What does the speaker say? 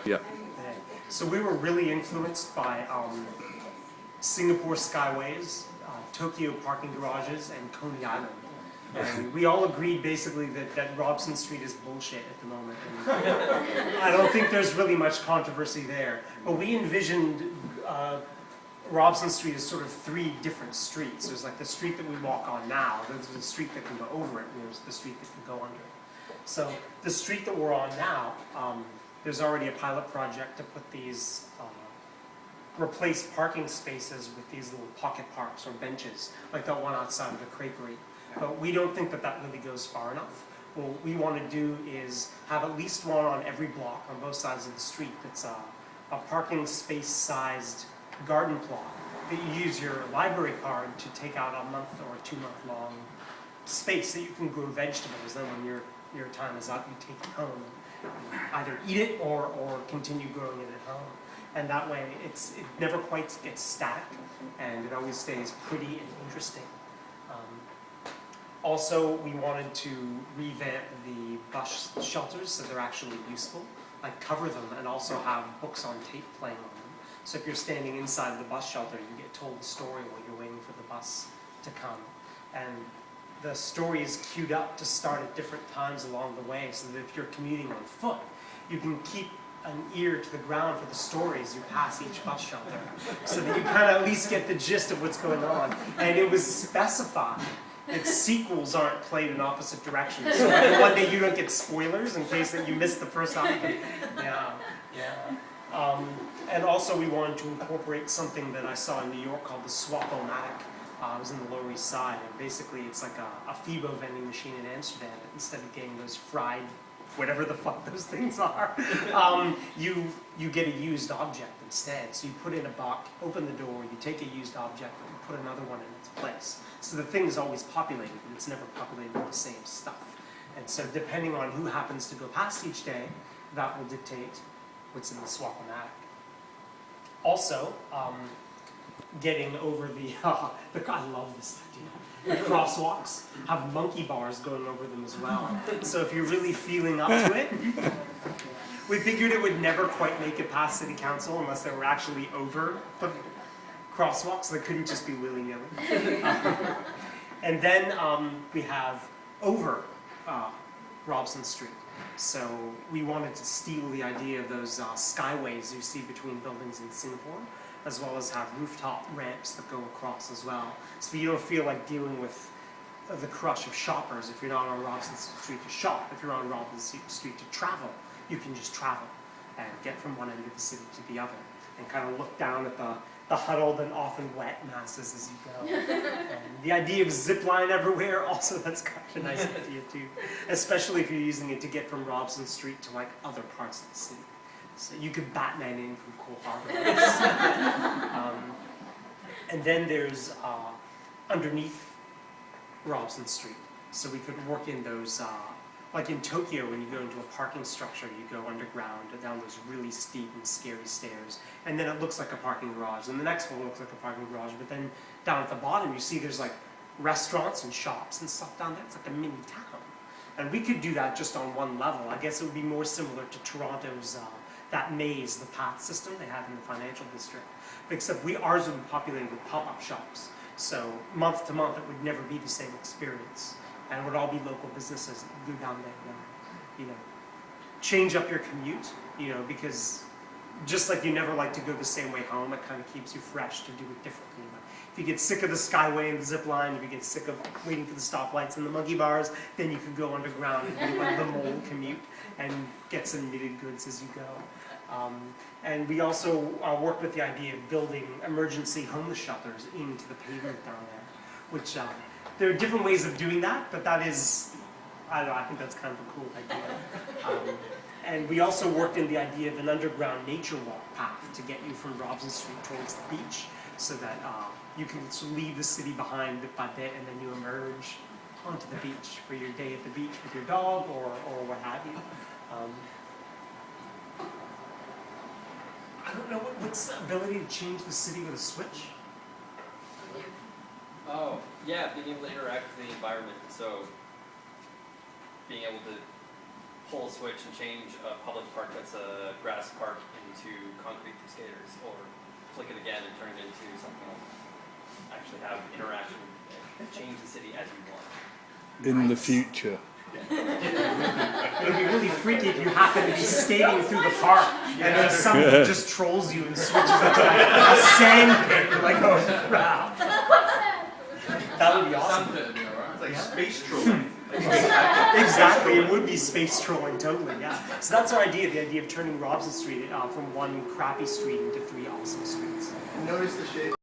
Yeah. So we were really influenced by Singapore Skyways, Tokyo parking garages, and Coney Island. And we all agreed basically that Robson Street is bullshit at the moment. And I don't think there's really much controversy there. But we envisioned Robson Street as sort of three different streets. There's like the street that we walk on now, there's the street that can go over it, and there's the street that can go under it. So the street that we're on now, there's already a pilot project to put these, replace parking spaces with these little pocket parks or benches, like that one outside of the creperie. But we don't think that that really goes far enough. What we want to do is have at least one on every block on both sides of the street that's a parking space-sized garden plot that you use your library card to take out a month or 2 month long space that you can grow vegetables. Then when your time is up, you take it home and either eat it or continue growing it at home. And that way it never quite gets static, and it always stays pretty and interesting. Also, we wanted to revamp the bus shelters so they're actually useful, like cover them and also have books on tape playing on them. So if you're standing inside the bus shelter, you get told the story while you're waiting for the bus to come. And the story is queued up to start at different times along the way, so that if you're commuting on foot, you can keep an ear to the ground for the stories you pass each bus shelter, so that you kind of at least get the gist of what's going on. And it was specified that sequels aren't played in opposite directions. So like one day you don't get spoilers in case that you missed the first album. And also we wanted to incorporate something that I saw in New York called the Swap-O-Matic. It was in the Lower East Side, and basically it's like a Fibo vending machine in Amsterdam, but instead of getting those fried, whatever the fuck those things are, you get a used object instead. So you put in a box, open the door, you take a used object, and you put another one in its place. So the thing is always populated, but it's never populated with the same stuff. And so depending on who happens to go past each day, that will dictate what's in the Swap-O-Matic. Also, getting over I love this idea. The crosswalks have monkey bars going over them as well. So if you're really feeling up to it, we figured it would never quite make it past City Council unless they were actually over the crosswalks. They couldn't just be willy-nilly. And then we have over Robson Street. So we wanted to steal the idea of those skyways you see between buildings in Singapore, as well as have rooftop ramps that go across as well. So you don't feel like dealing with the crush of shoppers if you're not on Robson Street to shop. If you're on Robson Street to travel, you can just travel and get from one end of the city to the other and kind of look down at the huddled and often wet masses as you go. And the idea of zip line everywhere, also that's kind of a nice idea too, especially if you're using it to get from Robson Street to like other parts of the city. So you could Batman in from Coal Harbor. And then there's underneath Robson Street. So we could work in those, like in Tokyo when you go into a parking structure, you go underground down those really steep and scary stairs. And then it looks like a parking garage. And the next one looks like a parking garage. But then down at the bottom you see there's like restaurants and shops and stuff down there. It's like a mini town. And we could do that just on one level. I guess it would be more similar to Toronto's that maze, the path system they have in the financial district. Except ours would be populated with pop-up shops. So month to month it would never be the same experience. And it would all be local businesses that would go down there and, change up your commute, because just like you never like to go the same way home, it kind of keeps you fresh to do it differently. If you get sick of the Skyway and the zip line, if you get sick of waiting for the stoplights and the monkey bars, then you can go underground and do like the mole commute and get some knitted goods as you go. And we also work with the idea of building emergency homeless shelters into the pavement down there, which there are different ways of doing that, but that is, I don't know, I think that's kind of a cool idea. And we also worked in the idea of an underground nature walk path to get you from Robson Street towards the beach, so that you can leave the city behind bit by bit, and then you emerge onto the beach for your day at the beach with your dog or what have you. I don't know, what's the ability to change the city with a switch? Oh, yeah, being able to interact with the environment. So being able to pull a switch and change a public park that's a grass park into concrete for skaters, or flick it again and turn it into something else. Actually have interaction and change the city as you want. In the future. It would be really freaky if you happen to be skating through the park and then somebody just trolls you and switches into a sand pit. You're like, oh crap. That would be awesome. It's like space trolling. Exactly, it would be space trolling, totally, yeah. So that's our idea, the idea of turning Robson Street from one crappy street into 3 awesome streets. Notice the shape.